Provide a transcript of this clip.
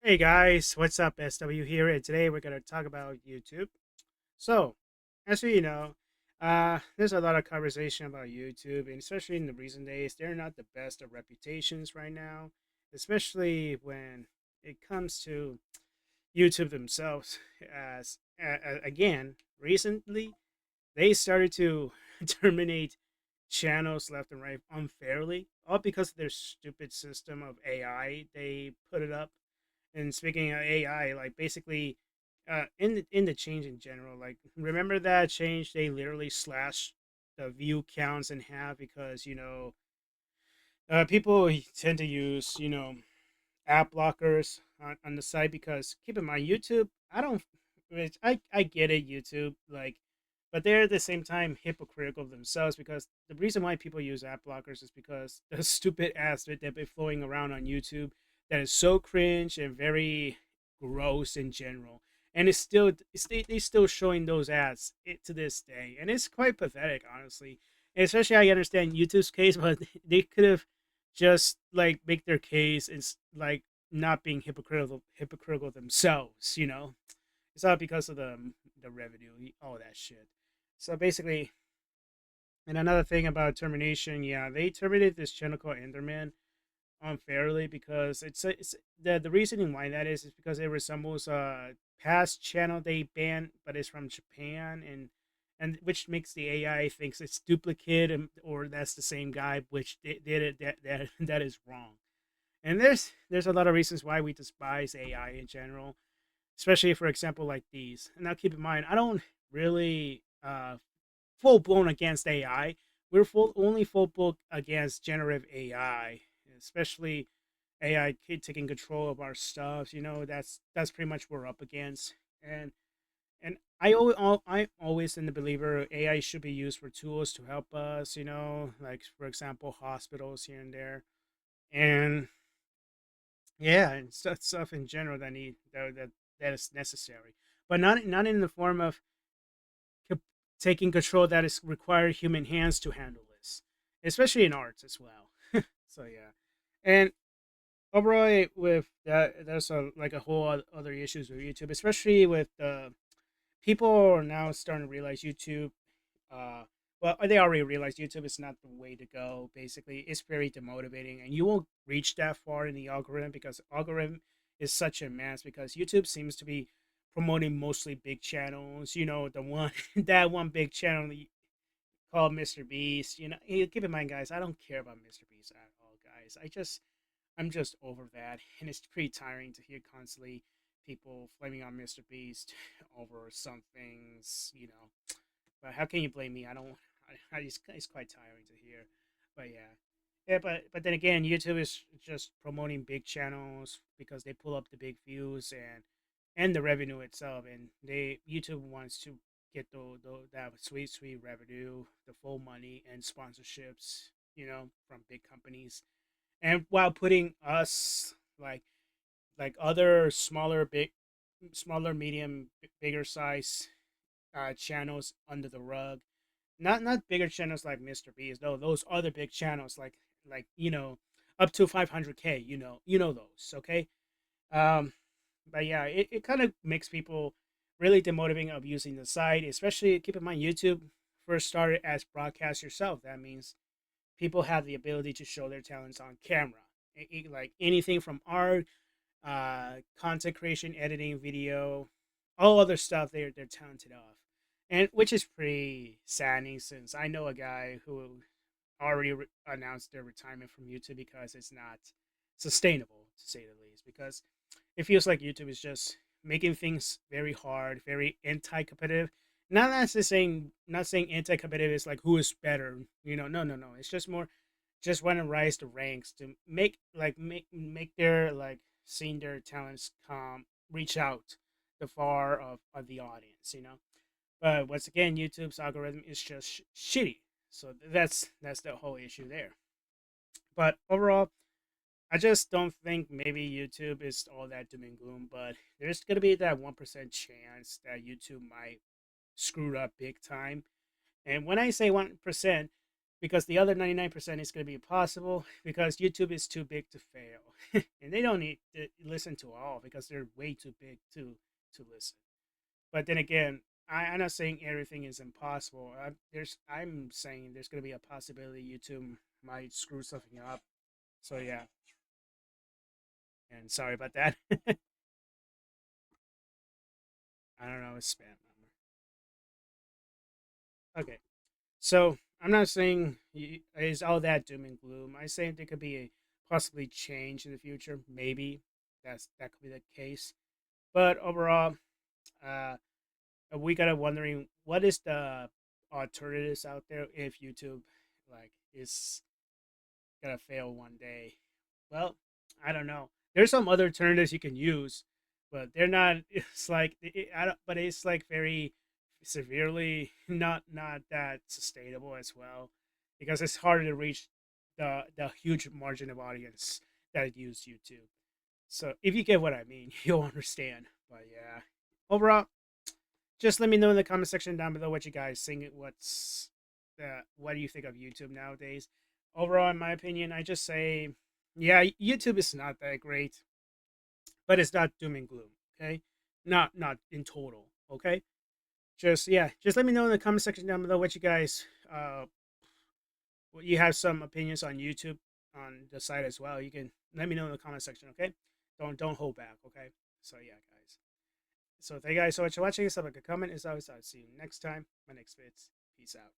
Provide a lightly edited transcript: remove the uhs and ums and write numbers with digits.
Hey guys, what's up? SW here, and today we're going to talk about YouTube. So, as we know, there's a lot of conversation about YouTube, and especially in the recent days, they're not the best of reputations right now, especially when it comes to YouTube themselves. Again, recently, they started to terminate channels left and right unfairly, all because of their stupid system of AI they put it up. And speaking of AI, like basically, in the change in general, like remember that change? They literally slashed the view counts in half because people tend to use app blockers on the site because keep in mind YouTube. I don't. I get it, YouTube, like, but they're at the same time hypocritical themselves because the reason why people use app blockers is because the stupid ads that they've been flowing around on YouTube that is so cringe and very gross in general. And they still showing those ads to this day, and it's quite pathetic, honestly. And especially, I understand YouTube's case, but they could have just like make their case and like not being hypocritical themselves. It's not because of the revenue, all that shit. So basically, and another thing about termination, yeah, they terminated this channel called Enderman unfairly because it's the reasoning why that is because it resembles a past channel they banned, but it's from Japan, and which makes the AI thinks it's duplicate, or that's the same guy, which they did it. That is wrong. And there's a lot of reasons why we despise AI in general, especially for example like these. And now keep in mind, I don't really full blown against AI. We're only full blown against generative AI, especially AI taking control of our stuff. That's pretty much what we're up against. And I always in the believer AI should be used for tools to help us. Like for example hospitals here and there, and yeah, and stuff in general that is necessary, but not in the form of taking control that is require human hands to handle this, especially in arts as well. So yeah, and overall with that, there's like a whole other issues with YouTube, especially with people are now starting to realize YouTube. Uh, well, they already realize YouTube is not the way to go. Basically, it's very demotivating, and you won't reach that far in the algorithm because algorithm is such a mess. Because YouTube seems to be promoting mostly big channels. The one that one big channel called Mr. Beast. Keep in mind, guys, I don't care about Mr. Beast at all, guys. I'm just over that, and it's pretty tiring to hear constantly people flaming on Mr. Beast over some things. But how can you blame me? I don't. It's quite tiring to hear. But yeah, yeah. But then again, YouTube is just promoting big channels because they pull up the big views and the revenue itself, and YouTube wants to get that sweet revenue, the full money and sponsorships, from big companies, and while putting us like other smaller, medium, bigger size channels under the rug. Not bigger channels like Mr. Beast. No, those other big channels like up to 500K. You know those. Okay. Um, but yeah, it kind of makes people really demotivating of using the site. Especially keep in mind YouTube first started as broadcast yourself. That means people have the ability to show their talents on camera. Like anything from art, content creation, editing, video, all other stuff they're talented of, and which is pretty saddening since I know a guy who already announced their retirement from YouTube because it's not sustainable to say the least. Because it feels like YouTube is just making things very hard, very anti-competitive. Not saying anti-competitive is like who is better. No. It's just more just want to rise the ranks to make their like seeing their talents come reach out the far of the audience. But once again, YouTube's algorithm is just shitty. So that's the whole issue there. But overall, I just don't think maybe YouTube is all that doom and gloom. But there's gonna be that 1% chance that YouTube might screw up big time. And when I say 1%, because the other 99% is going to be impossible because YouTube is too big to fail, and they don't need to listen to all because they're way too big to listen. But then again, I'm not saying everything is impossible. I'm saying there's going to be a possibility YouTube might screw something up. So yeah, and sorry about that. I don't know, it's spam number. Okay, so I'm not saying it's all that doom and gloom. I say there could be a possibly change in the future. Maybe that could be the case. But overall, uh, we gotta wondering what is the alternatives out there if YouTube like is gonna fail one day. Well, I don't know. There's some other alternatives you can use, but they're not. It's like I don't, but it's like very severely not that sustainable as well, because it's harder to reach the huge margin of audience that use YouTube. So if you get what I mean, you'll understand. But yeah, overall, just let me know in the comment section down below what you guys think. What do you think of YouTube nowadays? Overall, in my opinion, I just say, yeah, YouTube is not that great, but it's not doom and gloom. Okay, not in total. Okay, just let me know in the comment section down below what you guys you have some opinions on YouTube on the site as well. You can let me know in the comment section. Okay, don't hold back. Okay, so yeah, guys. So thank you guys so much for watching. If like a comment, as always, I'll see you next time. My next vids. Peace out.